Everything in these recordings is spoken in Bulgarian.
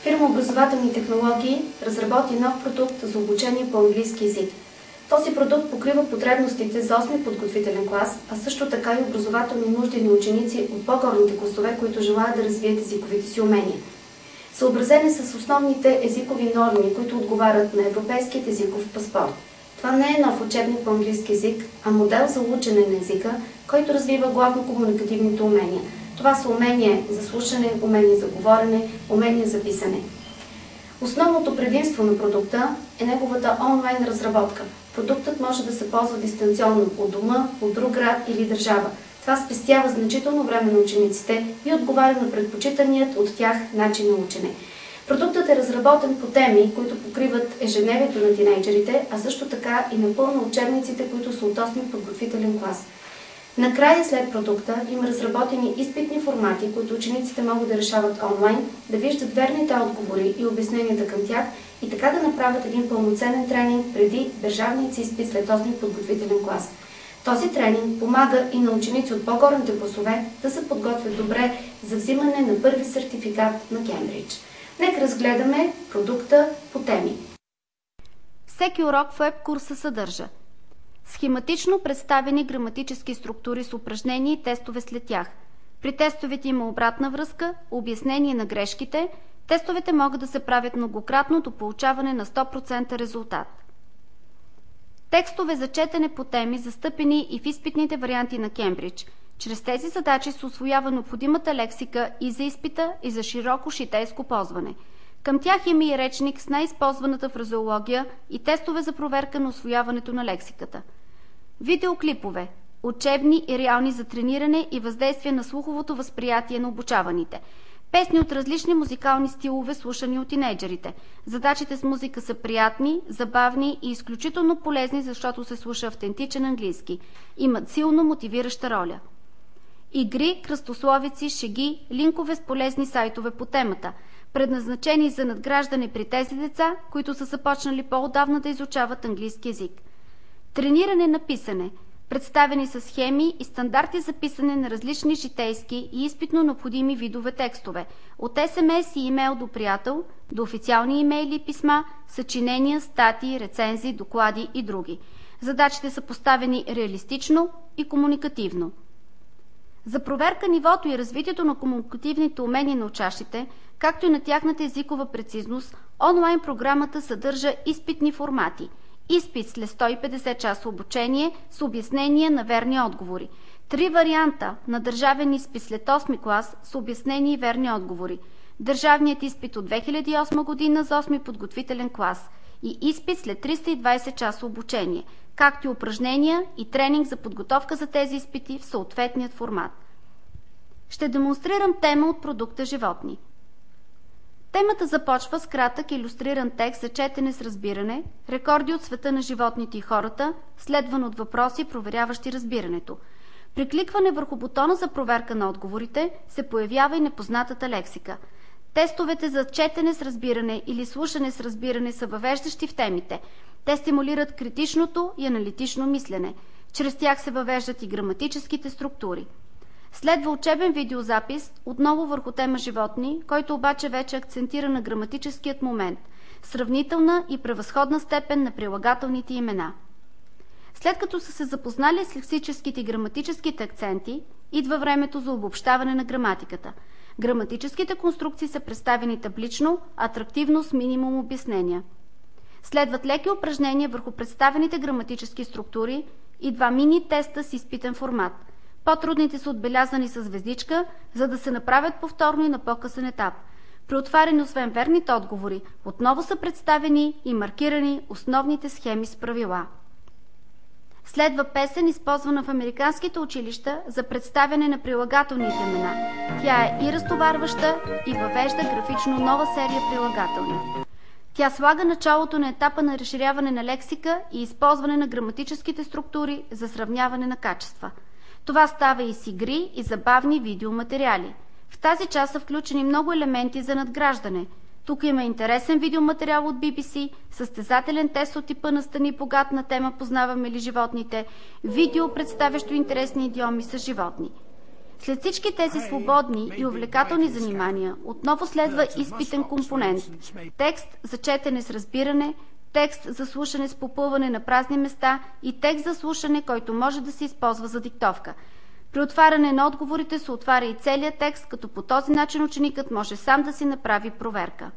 Фирма Образователни технологии разработи нов продукт за обучение по английски език. Този продукт покрива потребностите за 8-ми подготвителен клас, а също така и образователни нужди на ученици от по-горните класове, които желаят да развият езиковите си умения. Съобразени с основните езикови норми, които отговарят на Европейският езиков паспорт. Това не е нов учебник по английски език, а модел за учене на езика, който развива главно комуникативните умения. Това са умения за слушане, умения за говорене, умения за писане. Основното предимство на продукта е неговата онлайн разработка. Продуктът може да се ползва дистанционно от дома, от друг град или държава. Това спестява значително време на учениците и отговаря на предпочитаният от тях начин на учене. Продуктът е разработен по теми, които покриват ежедневието на тинейджерите, а също така и напълно учебниците, които са от 8-ми подготвителен клас. Накрая след продукта има разработени изпитни формати, които учениците могат да решават онлайн, да виждат верните отговори и обясненията към тях и така да направят един пълноценен тренинг преди държавният си изпит след 8-ми подготвителен клас. Този тренинг помага и на ученици от по-горните класове да се подготвят добре за взимане на първи сертификат на Кембридж. Нека разгледаме продукта по теми. Всеки урок в веб-курса съдържа схематично представени граматически структури с упражнения и тестове след тях. При тестовете има обратна връзка, обяснение на грешките. Тестовете могат да се правят многократно до получаване на 100% резултат. Текстове за четене по теми, застъпени и в изпитните варианти на Кембридж. Чрез тези задачи се усвоява необходимата лексика и за изпита, и за широко шитейско ползване. Към тях има и речник с най-използваната фразеология и тестове за проверка на усвояването на лексиката. Видеоклипове – учебни и реални за трениране и въздействие на слуховото възприятие на обучаваните. Песни от различни музикални стилове, слушани от тинейджерите. Задачите с музика са приятни, забавни и изключително полезни, защото се слуша автентичен английски. Имат силно мотивираща роля. Игри, кръстословици, шеги, линкове с полезни сайтове по темата, предназначени за надграждане при тези деца, които са започнали по-отдавна да изучават английски език. Трениране на писане, представени са схеми и стандарти за писане на различни житейски и изпитно необходими видове текстове, от СМС и имейл до приятел, до официални имейли и писма, съчинения, статии, рецензии, доклади и други. Задачите са поставени реалистично и комуникативно. За проверка нивото и развитието на комуникативните умения на учащите, както и на тяхната езикова прецизност, онлайн програмата съдържа изпитни формати. Изпит след 150 часа обучение с обяснение на верни отговори. 3 варианта на държавен изпит след 8-ми клас с обяснение и верни отговори. Държавният изпит от 2008 година за 8-ми подготвителен клас и изпит след 320 часа обучение, както и упражнения и тренинг за подготовка за тези изпити в съответният формат. Ще демонстрирам тема от продукта животни. Темата започва с кратък илюстриран текст за четене с разбиране, рекорди от света на животните и хората, следван от въпроси, проверяващи разбирането. При кликване върху бутона за проверка на отговорите се появява и непознатата лексика. Тестовете за четене с разбиране или слушане с разбиране са въвеждащи в темите. Те стимулират критичното и аналитично мислене. Чрез тях се въвеждат и граматическите структури. Следва учебен видеозапис, отново върху тема животни, който обаче вече акцентира на граматическият момент, сравнителна и превъзходна степен на прилагателните имена. След като са се запознали с лексическите и граматическите акценти, идва времето за обобщаване на граматиката. Граматическите конструкции са представени таблично, атрактивно с минимум обяснения. Следват леки упражнения върху представените граматически структури и 2 мини-теста с изпитен формат. По-трудните са отбелязани с звездичка, за да се направят повторно и на по-късен етап. При отваряне, освен верните отговори, отново са представени и маркирани основните схеми с правила. Следва песен, използвана в американските училища за представяне на прилагателните имена. Тя е и разтоварваща, и въвежда графично нова серия прилагателни. Тя слага началото на етапа на разширяване на лексика и използване на граматическите структури за сравняване на качества. Това става и с игри и забавни видеоматериали. В тази част са включени много елементи за надграждане. Тук има интересен видеоматериал от BBC, състезателен тест от типа на Стани богат на тема "Познаваме ли животните?", видео, представящо интересни идиоми с животни. След всички тези свободни и увлекателни занимания, отново следва изпитен компонент – текст за четене с разбиране, текст за слушане с попълване на празни места и текст за слушане, който може да се използва за диктовка. При отваряне на отговорите се отваря и целият текст, като по този начин ученикът може сам да си направи проверка.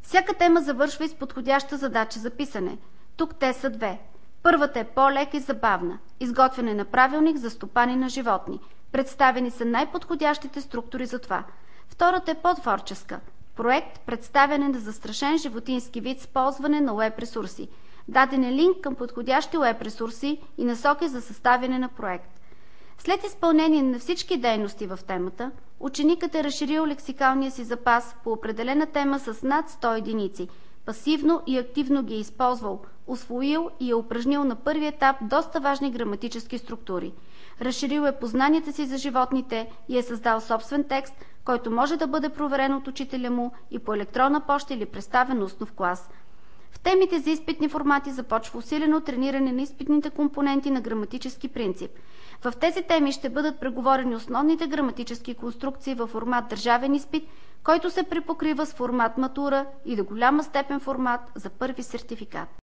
Всяка тема завършва и с подходяща задача за писане. Тук те са две. Първата е по-лека и забавна – изготвяне на правилник за стопани на животни. Представени са най-подходящите структури за това. Втората е по-творческа – проект представяне на застрашен животински вид с ползване на уеб ресурси. Даден е линк към подходящи уеб ресурси и насоки за съставяне на проект. След изпълнение на всички дейности в темата, ученикът е разширил лексикалния си запас по определена тема с над 100 единици. Пасивно и активно ги е използвал, усвоил и е упражнил на първи етап доста важни граматически структури. Разширил е познанията си за животните и е създал собствен текст, който може да бъде проверен от учителя му и по електронна поща или представен устно в клас. В темите за изпитни формати започва усилено трениране на изпитните компоненти на граматически принцип. В тези теми ще бъдат преговорени основните граматически конструкции във формат държавен изпит, който се препокрива с формат матура и до голяма степен формат за първи сертификат.